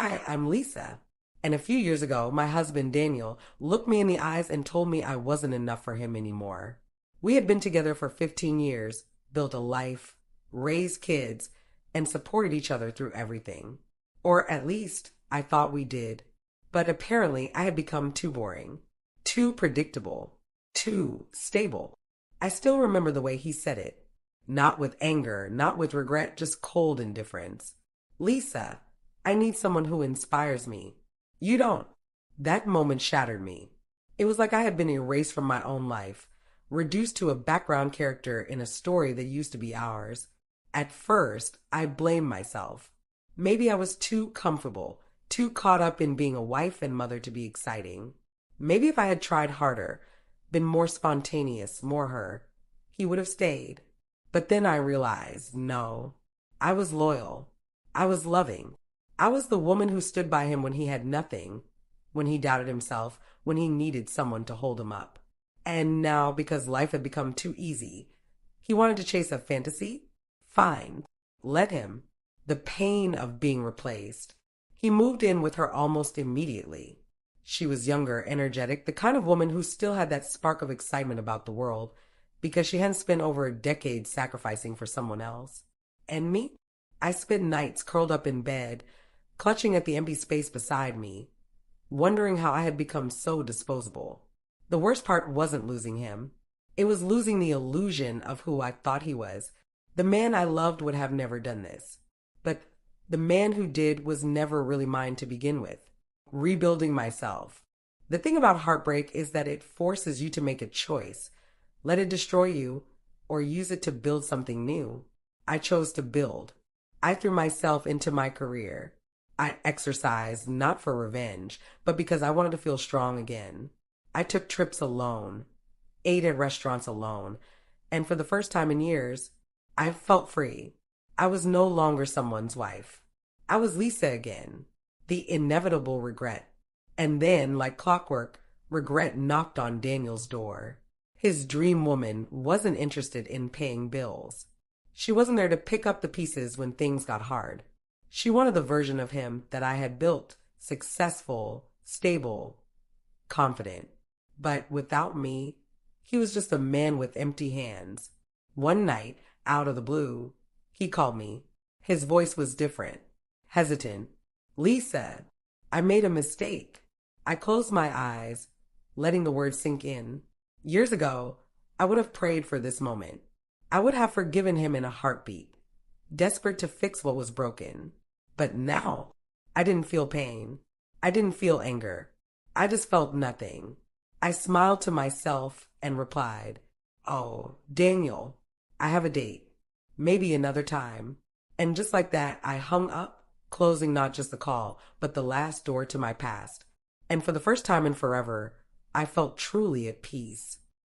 Hi, I'm Lisa. And a few years ago, my husband Daniel looked me in the eyes and told me I wasn't enough for him anymore. We had been together for 15 years, built a life, raised kids, and supported each other through everything. Or at least, I thought we did. But apparently, I had become too boring, too predictable, too stable. I still remember the way he said it. Not with anger, not with regret, just cold indifference. Lisa, I need someone who inspires me. You don't. That moment shattered me. It was like I had been erased from my own life, reduced to a background character in a story that used to be ours. At first, I blamed myself. Maybe I was too comfortable, too caught up in being a wife and mother to be exciting. Maybe if I had tried harder, been more spontaneous, more her, he would have stayed. But then I realized, no, I was loyal. I was loving. I was the woman who stood by him when he had nothing, when he doubted himself, when he needed someone to hold him up. And now, because life had become too easy, he wanted to chase a fantasy? Fine. Let him. The pain of being replaced. He moved in with her almost immediately. She was younger, energetic, the kind of woman who still had that spark of excitement about the world because she hadn't spent over a decade sacrificing for someone else. And me? I spent nights curled up in bed, clutching at the empty space beside me, wondering how I had become so disposable. The worst part wasn't losing him. It was losing the illusion of who I thought he was. The man I loved would have never done this. But the man who did was never really mine to begin with. Rebuilding myself. The thing about heartbreak is that it forces you to make a choice. Let it destroy you or use it to build something new. I chose to build. I threw myself into my career. I exercised not for revenge, but because I wanted to feel strong again. I took trips alone, ate at restaurants alone, and for the first time in years, I felt free. I was no longer someone's wife. I was Lisa again. The inevitable regret. And then, like clockwork, regret knocked on Daniel's door. His dream woman wasn't interested in paying bills. She wasn't there to pick up the pieces when things got hard. She wanted the version of him that I had built, successful, stable, confident. But without me, he was just a man with empty hands. One night, out of the blue, he called me. His voice was different, hesitant. Lisa, I made a mistake. I closed my eyes, letting the words sink in. Years ago, I would have prayed for this moment. I would have forgiven him in a heartbeat, desperate to fix what was broken. But now, I didn't feel pain. I didn't feel anger. I just felt nothing. I smiled to myself and replied, "Oh, Daniel, I have a date. Maybe another time." And just like that, I hung up, closing not just the call, but the last door to my past. And for the first time in forever, I felt truly at peace.